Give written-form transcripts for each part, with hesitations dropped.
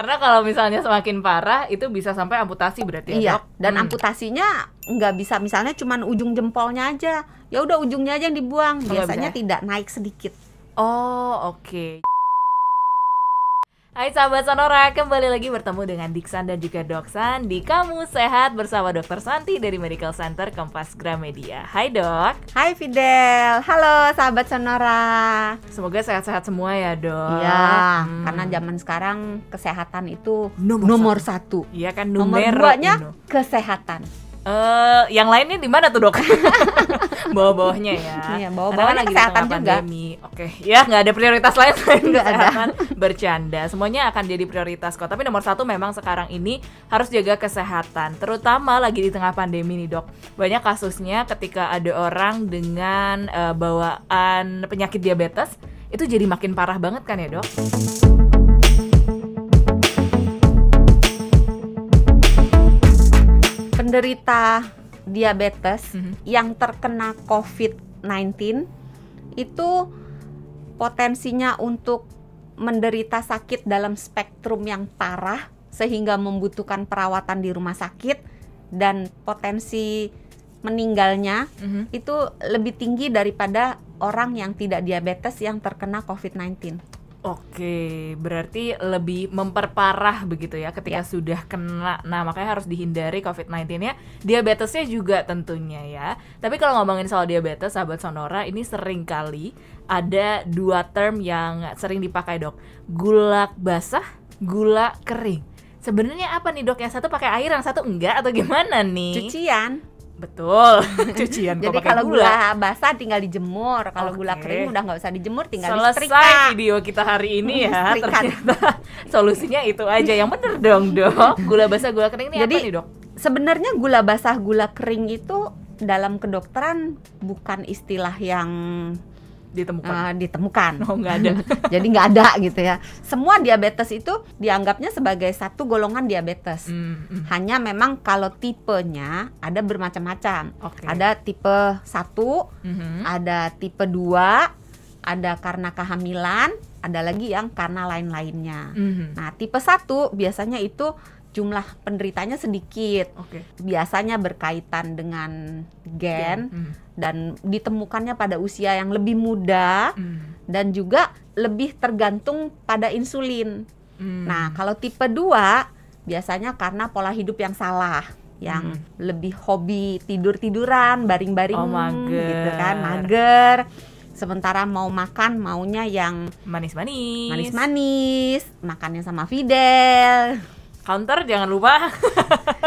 Karena kalau misalnya semakin parah itu bisa sampai amputasi berarti ya, Iya, Dok? dan amputasinya nggak bisa misalnya cuman ujung jempolnya aja. Ya udah ujungnya aja yang dibuang. nggak Biasanya bisa ya? tidak naik sedikit. Oh, oke. Hai sahabat Sonora, kembali lagi bertemu dengan Diksan dan juga Doksan di Kamu Sehat bersama Dr. Santi dari Medical Center Kompas Gramedia. Hai Dok. Hai Fidel, halo sahabat Sonora. Semoga sehat-sehat semua ya Dok. Iya, karena zaman sekarang kesehatan itu Nomor nomor satu. Iya kan, Nomor numero duanya uno. kesehatan. Yang lainnya di mana tuh Dok? Bawah-bawahnya ya. Iya, Karena bawah-bawahnya kan lagi di kesehatan tengah juga. pandemi. Oke, ya nggak ada prioritas lain selain Nggak ada. kesehatan. Bercanda, semuanya akan jadi prioritas kok. Tapi nomor satu memang sekarang ini harus jaga kesehatan, terutama lagi di tengah pandemi nih Dok. Banyak kasusnya ketika ada orang dengan bawaan penyakit diabetes itu jadi makin parah banget kan ya Dok? Penderita diabetes yang terkena COVID-19 itu potensinya untuk menderita sakit dalam spektrum yang parah sehingga membutuhkan perawatan di rumah sakit, dan potensi meninggalnya itu lebih tinggi daripada orang yang tidak diabetes yang terkena COVID-19. Oke, berarti lebih memperparah begitu ya ketika sudah kena. Nah, makanya harus dihindari COVID-19-nya. Diabetesnya juga tentunya ya. Tapi kalau ngomongin soal diabetes, sahabat Sonora, ini sering kali ada dua term yang sering dipakai Dok. Gula basah, gula kering. Sebenarnya apa nih Dok? Yang satu pakai air, yang satu enggak, atau gimana nih? Cucian. Betul, cucian kok Jadi pakai kalau gula basah tinggal dijemur, kalau Oke. gula kering udah nggak usah dijemur, tinggal Selesai disetrika. video kita hari ini ya. Setrika. Ternyata solusinya itu aja. Yang bener dong Dok. Gula basah, gula kering ini Jadi, apa nih Dok? Sebenarnya gula basah, gula kering itu dalam kedokteran bukan istilah yang ditemukan. Oh, nggak ada. Jadi nggak ada gitu ya. Semua diabetes itu dianggapnya sebagai satu golongan diabetes. Hanya memang kalau tipenya ada bermacam-macam. Oke. Ada tipe 1, ada tipe 2, ada karena kehamilan, ada lagi yang karena lain-lainnya. Nah, tipe 1 biasanya itu jumlah penderitanya sedikit. Oke. Biasanya berkaitan dengan gen dan ditemukannya pada usia yang lebih muda dan juga lebih tergantung pada insulin. Nah, kalau tipe 2 biasanya karena pola hidup yang salah, yang lebih hobi tidur-tiduran, baring-baring gitu kan, mager. Sementara mau makan maunya yang manis-manis, makannya sama Fidel. Counter jangan lupa.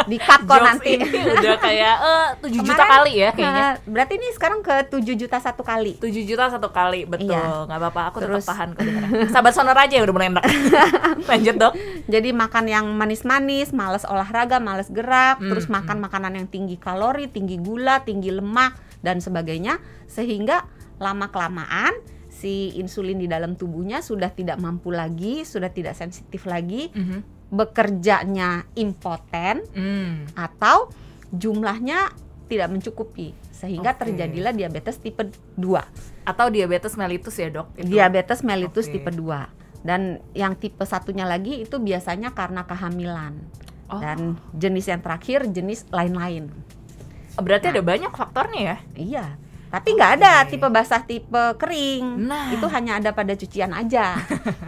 Di cut kok Jokes nanti. ini udah kayak 7 juta Kemarin, kali ya kayaknya. Berarti ini sekarang ke 7 juta satu kali. 7 juta satu kali, betul. Iya. Nggak apa-apa, aku Terus- tetap tahan kok dengerin. Sahabat Sonora aja udah mulai enak. Lanjut Dok. Jadi makan yang manis-manis, males olahraga, males gerak, terus makan makanan yang tinggi kalori, tinggi gula, tinggi lemak dan sebagainya, sehingga lama-kelamaan si insulin di dalam tubuhnya sudah tidak mampu lagi, sudah tidak sensitif lagi, bekerjanya impoten atau jumlahnya tidak mencukupi, sehingga Oke. terjadilah diabetes tipe 2. Atau diabetes mellitus ya Dok? Itu. Diabetes mellitus Oke. tipe 2. Dan yang tipe satunya lagi itu biasanya karena kehamilan. Oh. Dan jenis yang terakhir jenis lain-lain. Berarti ada banyak faktornya ya? Iya. Tapi nggak ada Oke. tipe basah, tipe kering. Nah. Itu hanya ada pada cucian aja.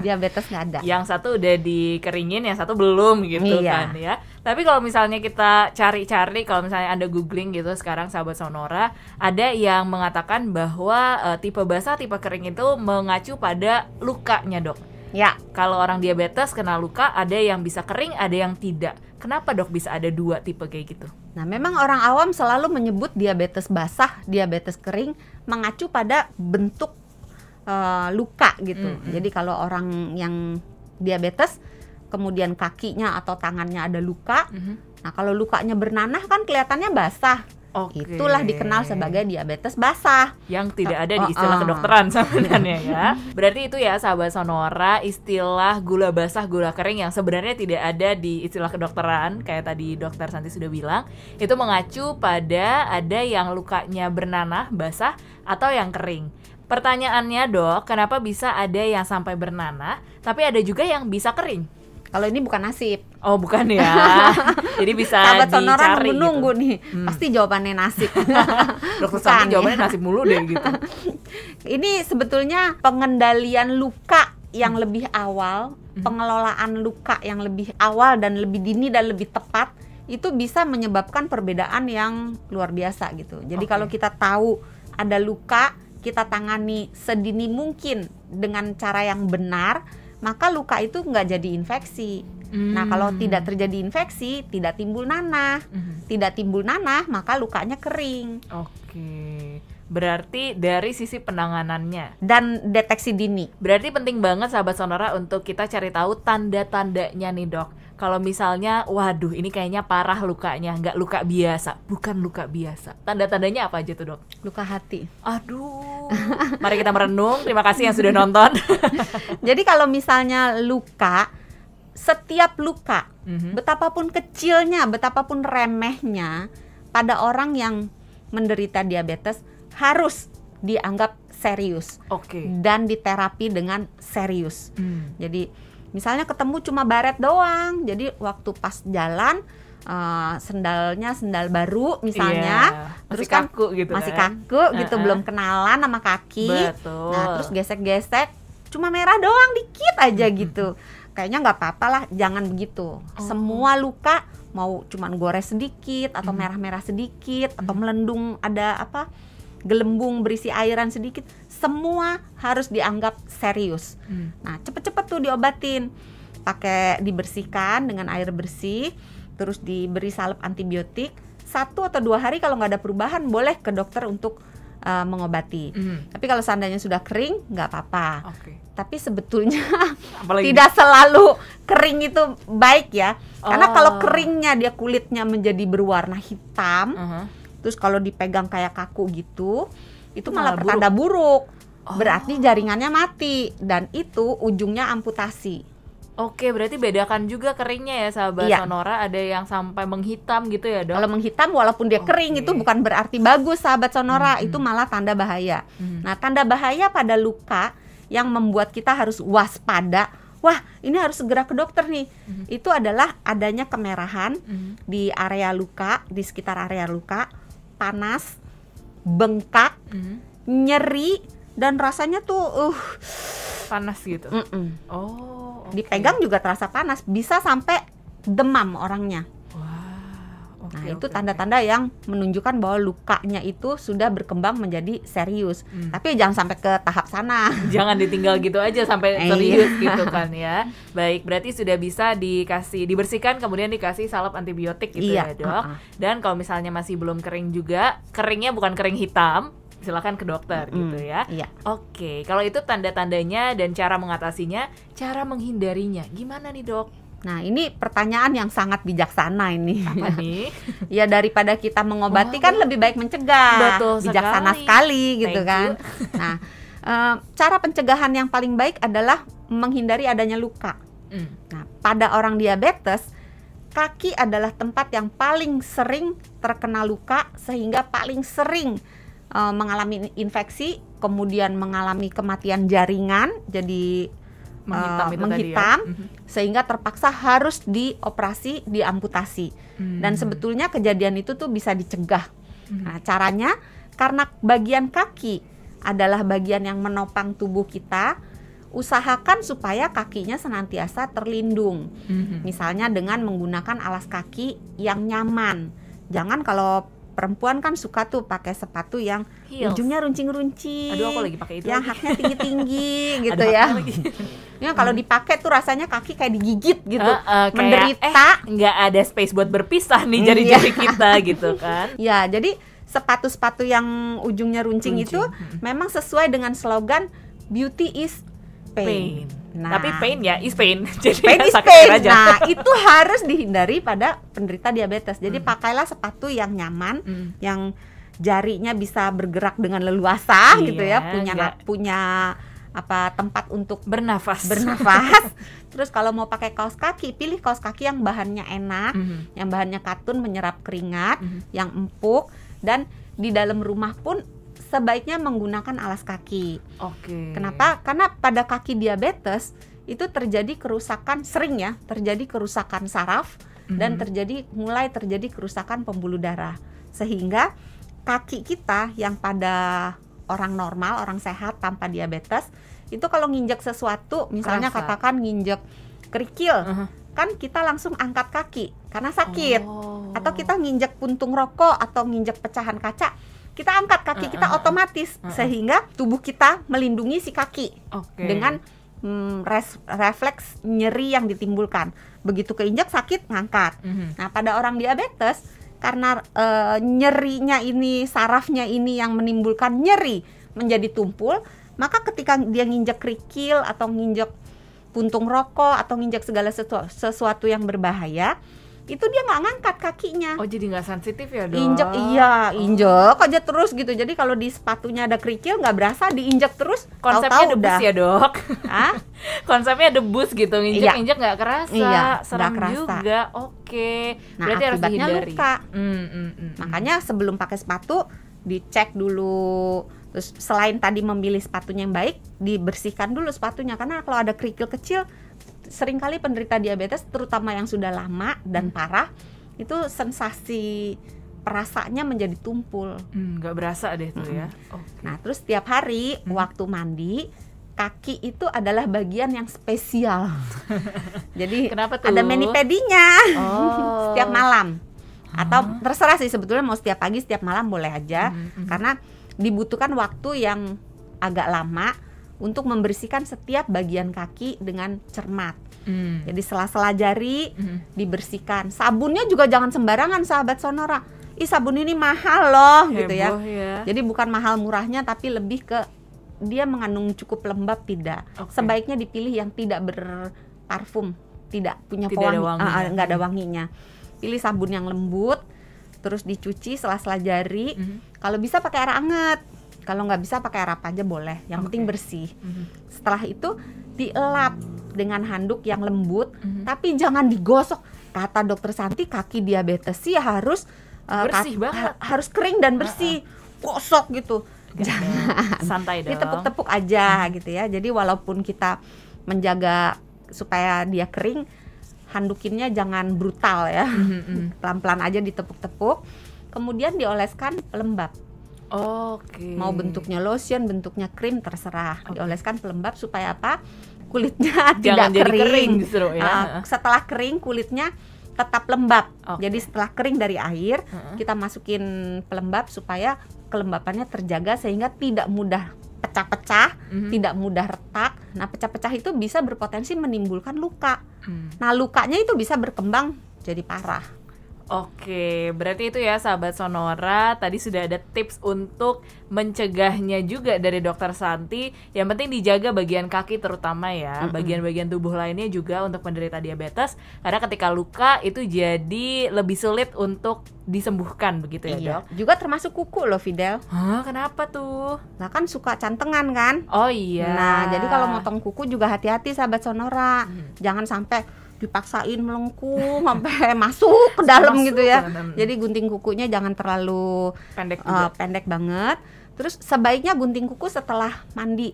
Diabetes nggak ada. Yang satu udah dikeringin, yang satu belum gitu Iya. kan ya. Tapi kalau misalnya kita cari-cari, kalau misalnya Anda googling gitu sekarang sahabat Sonora, ada yang mengatakan bahwa tipe basah, tipe kering itu mengacu pada lukanya Dok. Ya, Kalau orang diabetes kena luka, ada yang bisa kering, ada yang tidak. Kenapa Dok bisa ada dua tipe kayak gitu? nah memang orang awam selalu menyebut diabetes basah, diabetes kering mengacu pada bentuk luka gitu. Jadi kalau orang yang diabetes kemudian kakinya atau tangannya ada luka, nah kalau lukanya bernanah kan kelihatannya basah. Oke. Itulah dikenal sebagai diabetes basah. Yang tidak ada di istilah kedokteran sebenarnya ya. Berarti itu ya sahabat Sonora, istilah gula basah, gula kering yang sebenarnya tidak ada di istilah kedokteran. Kayak tadi Dokter Santi sudah bilang, itu mengacu pada ada yang lukanya bernanah, basah, atau yang kering. Pertanyaannya Dok, kenapa bisa ada yang sampai bernanah, tapi ada juga yang bisa kering? Kalau ini bukan nasib. Oh, bukan ya. Jadi bisa Sahabat Sonora dicari nunggu gitu. nih. Pasti jawabannya nasib. Dokter Bukan, Santi ya. jawabannya nasib mulu deh gitu. Ini sebetulnya pengendalian luka yang lebih awal, pengelolaan luka yang lebih awal dan lebih dini dan lebih tepat, itu bisa menyebabkan perbedaan yang luar biasa gitu. Jadi kalau kita tahu ada luka, kita tangani sedini mungkin dengan cara yang benar, maka luka itu nggak jadi infeksi. Nah, kalau tidak terjadi infeksi, tidak timbul nanah. Tidak timbul nanah, maka lukanya kering. Oke. Berarti dari sisi penanganannya Dan deteksi dini. berarti penting banget sahabat Sonora untuk kita cari tahu tanda-tandanya nih, Dok. Kalau misalnya, waduh ini kayaknya parah lukanya, nggak luka biasa, bukan luka biasa. Tanda-tandanya apa aja tuh, Dok? Luka hati. Aduh. Mari kita merenung. Terima kasih yang sudah nonton. Jadi kalau misalnya luka, setiap luka, betapapun kecilnya, betapapun remehnya, pada orang yang menderita diabetes harus dianggap serius Oke. dan diterapi dengan serius. Jadi misalnya ketemu cuma baret doang, jadi waktu pas jalan sendalnya sendal baru misalnya, Iya, terus masih kaku gitu masih kan. kaku gitu, belum kenalan sama kaki. Betul. Nah, terus gesek-gesek cuma merah doang dikit aja gitu. Kayaknya nggak apa-apa lah, jangan begitu. Semua luka mau cuman gores sedikit atau merah-merah sedikit atau melendung ada apa gelembung berisi airan sedikit, semua harus dianggap serius. Nah, cepet-cepet tuh diobatin, pakai dibersihkan dengan air bersih, terus diberi salep antibiotik. 1 atau 2 hari kalau nggak ada perubahan, boleh ke dokter untuk mengobati. Tapi kalau seandainya sudah kering, nggak apa-apa. Oke. Tapi sebetulnya Apalagi tidak selalu kering itu baik ya. Karena kalau keringnya dia kulitnya menjadi berwarna hitam, terus kalau dipegang kayak kaku gitu, itu malah pertanda buruk. Berarti jaringannya mati dan itu ujungnya amputasi. Oke, berarti bedakan juga keringnya ya sahabat Iya. Sonora, ada yang sampai menghitam gitu ya, Dok? Kalau menghitam walaupun dia kering itu bukan berarti bagus sahabat Sonora, itu malah tanda bahaya. Nah, tanda bahaya pada luka yang membuat kita harus waspada, wah ini harus segera ke dokter nih, itu adalah adanya kemerahan di area luka, di sekitar area luka, panas, bengkak, nyeri, dan rasanya tuh panas gitu. Oh, oke. dipegang juga terasa panas, bisa sampai demam orangnya. Wah, Nah, itu tanda-tanda yang menunjukkan bahwa lukanya itu sudah berkembang menjadi serius. Tapi jangan sampai ke tahap sana. Jangan ditinggal gitu aja sampai Iya. serius gitu kan ya. Baik, berarti sudah bisa dibersihkan kemudian dikasih salep antibiotik gitu ya, Iya, Dok. Dan kalau misalnya masih belum kering juga, keringnya bukan kering hitam, silakan ke dokter gitu ya. Iya. Oke, kalau itu tanda-tandanya dan cara mengatasinya, cara menghindarinya gimana nih, Dok? Nah, ini pertanyaan yang sangat bijaksana ini. Apa nih? Ya, daripada kita mengobati kan lebih baik mencegah. Betul Bijaksana sekali. sekali gitu Thank kan. you. Nah, cara pencegahan yang paling baik adalah menghindari adanya luka. Nah, pada orang diabetes, kaki adalah tempat yang paling sering terkena luka sehingga paling sering mengalami infeksi, kemudian mengalami kematian jaringan, jadi Menghitam itu menghitam, tadi ya. sehingga terpaksa harus dioperasi, diamputasi. Dan sebetulnya kejadian itu tuh bisa dicegah. Nah, caranya karena bagian kaki adalah bagian yang menopang tubuh kita, usahakan supaya kakinya senantiasa terlindung. Misalnya dengan menggunakan alas kaki yang nyaman. Jangan kalau perempuan kan suka tuh pakai sepatu yang Heels. ujungnya runcing-runcing. Aduh, aku lagi pakai itu yang lagi. haknya tinggi-tinggi gitu Ada ya. haknya lagi. Ya kalau dipakai tuh rasanya kaki kayak digigit gitu. Kayak, Menderita. nggak ada space buat berpisah nih jari-jari kita gitu kan. Ya, jadi sepatu-sepatu yang ujungnya runcing itu memang sesuai dengan slogan beauty is pain. Nah, Tapi pain ya is pain. Jadi pain ya is sakit pain. aja. Nah, itu harus dihindari pada penderita diabetes. Jadi pakailah sepatu yang nyaman, yang jarinya bisa bergerak dengan leluasa gitu ya, punya apa tempat untuk bernafas. Terus kalau mau pakai kaos kaki, pilih kaos kaki yang bahannya enak, yang bahannya katun menyerap keringat, yang empuk, dan di dalam rumah pun sebaiknya menggunakan alas kaki. Oke. Kenapa? Karena pada kaki diabetes itu terjadi kerusakan, sering ya, terjadi kerusakan saraf dan mulai terjadi kerusakan pembuluh darah. Sehingga kaki kita yang pada orang normal, orang sehat tanpa diabetes, itu kalau nginjek sesuatu, misalnya katakan nginjek kerikil, kan kita langsung angkat kaki karena sakit. Atau kita nginjek puntung rokok atau nginjek pecahan kaca, kita angkat kaki kita otomatis, sehingga tubuh kita melindungi si kaki dengan refleks nyeri yang ditimbulkan. Begitu keinjak sakit, ngangkat. Nah, pada orang diabetes, karena nyerinya ini, sarafnya ini yang menimbulkan nyeri menjadi tumpul, maka ketika dia nginjek kerikil atau nginjek puntung rokok atau nginjek segala sesuatu yang berbahaya, itu dia nggak ngangkat kakinya. Oh, jadi nggak sensitif ya, Dok? Injek aja terus gitu. Jadi kalau di sepatunya ada kerikil, nggak berasa, diinjek terus. Konsepnya debus udah. Ya, Dok? Konsepnya debus gitu, injek nggak kerasa, seram juga. Oke. Nah, berarti harus dihindari. Luka. Makanya sebelum pakai sepatu dicek dulu. Terus selain tadi memilih sepatunya yang baik, dibersihkan dulu sepatunya, karena kalau ada kerikil kecil, seringkali penderita diabetes, terutama yang sudah lama dan parah, itu sensasi perasanya menjadi tumpul. Nggak berasa deh tuh ya. Nah, terus setiap hari waktu mandi, kaki itu adalah bagian yang spesial. Jadi kenapa tuh? Ada mani-pedinya setiap malam. Atau terserah sih sebetulnya, mau setiap pagi, setiap malam boleh aja. Karena dibutuhkan waktu yang agak lama untuk membersihkan setiap bagian kaki dengan cermat. Jadi sela-sela jari dibersihkan. Sabunnya juga jangan sembarangan, sahabat Sonora. Sabun ini mahal loh. Heboh, gitu ya. Jadi bukan mahal murahnya, tapi lebih ke dia mengandung cukup lembab, tidak. Sebaiknya dipilih yang tidak berparfum, tidak punya pewangi, nggak ada wanginya. Pilih sabun yang lembut, terus dicuci sela-sela jari. Kalau bisa pakai air hangat. Kalau nggak bisa pakai air apa aja boleh, yang penting bersih. Setelah itu dielap dengan handuk yang lembut, tapi jangan digosok. Kata dokter Santi, kaki diabetes sih harus bersih banget, harus kering dan bersih. Gosok gitu, jangan. Santai dong. Ditepuk-tepuk aja gitu ya. Jadi walaupun kita menjaga supaya dia kering, handukinnya jangan brutal ya. Pelan-pelan aja ditepuk-tepuk. Kemudian dioleskan pelembab. Mau bentuknya lotion, bentuknya krim, terserah. Dioleskan pelembab supaya apa? Kulitnya tidak kering justru, ya. Setelah kering kulitnya tetap lembab. Jadi setelah kering dari air, kita masukin pelembab supaya kelembapannya terjaga sehingga tidak mudah pecah-pecah, tidak mudah retak. Nah, pecah-pecah itu bisa berpotensi menimbulkan luka. Nah, lukanya itu bisa berkembang jadi parah. Oke, berarti itu ya sahabat Sonora, tadi sudah ada tips untuk mencegahnya juga dari dokter Santi. Yang penting dijaga bagian kaki terutama ya, bagian-bagian tubuh lainnya juga untuk penderita diabetes. Karena ketika luka itu jadi lebih sulit untuk disembuhkan begitu ya, Dok? Juga termasuk kuku loh, Fidel. Kenapa tuh? Nah, kan suka cantengan kan? Oh iya. Nah, jadi kalau motong kuku juga hati-hati sahabat Sonora. Jangan sampai dipaksain melengkung sampai masuk ke dalam gitu ya. Jadi gunting kukunya jangan terlalu pendek banget. Terus sebaiknya gunting kuku setelah mandi.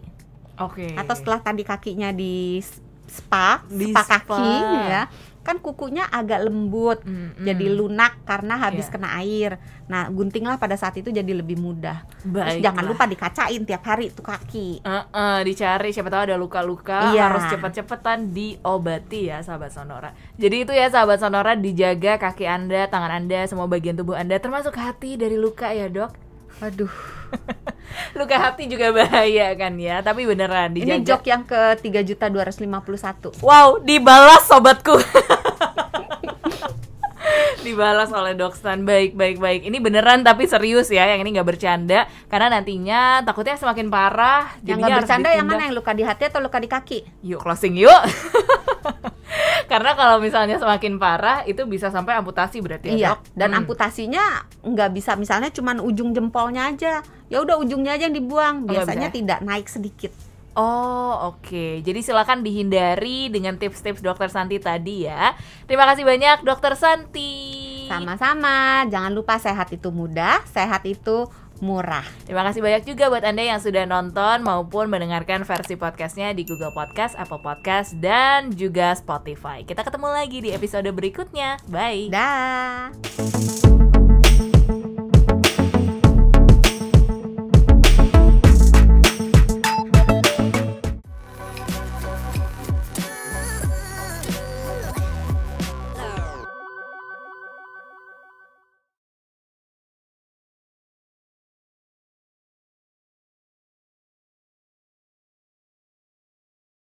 Atau setelah tadi kakinya di spa kaki ya. Kan kukunya agak lembut, jadi lunak karena habis kena air. Nah, guntinglah pada saat itu jadi lebih mudah. Terus jangan lupa dikacain tiap hari tuh kaki. Dicari, siapa tahu ada luka-luka, harus cepet-cepetan diobati ya sahabat Sonora. Jadi itu ya sahabat Sonora, dijaga kaki Anda, tangan Anda, semua bagian tubuh Anda, termasuk hati dari luka ya, Dok. Aduh. Luka hati juga bahaya kan ya, tapi beneran dijaga. Ini jok yang ke 3.251.000. Wow, dibalas sobatku. Dibalas oleh Doksan. Baik. Ini beneran tapi serius ya, yang ini nggak bercanda. Karena nantinya takutnya semakin parah. Yang nggak bercanda yang mana, yang luka di hati atau luka di kaki? Yuk closing yuk. Karena kalau misalnya semakin parah itu bisa sampai amputasi berarti ya, Dok? Dan amputasinya nggak bisa misalnya cuman ujung jempolnya aja. Ya udah ujungnya aja yang dibuang. Biasanya tidak naik sedikit. Oke. Jadi silakan dihindari dengan tips-tips Dokter Santi tadi ya. Terima kasih banyak Dokter Santi. Sama-sama. Jangan lupa sehat itu mudah, sehat itu murah. Terima kasih banyak juga buat Anda yang sudah nonton maupun mendengarkan versi podcastnya di Google Podcast, Apple Podcast, dan juga Spotify. Kita ketemu lagi di episode berikutnya. Bye. Dah.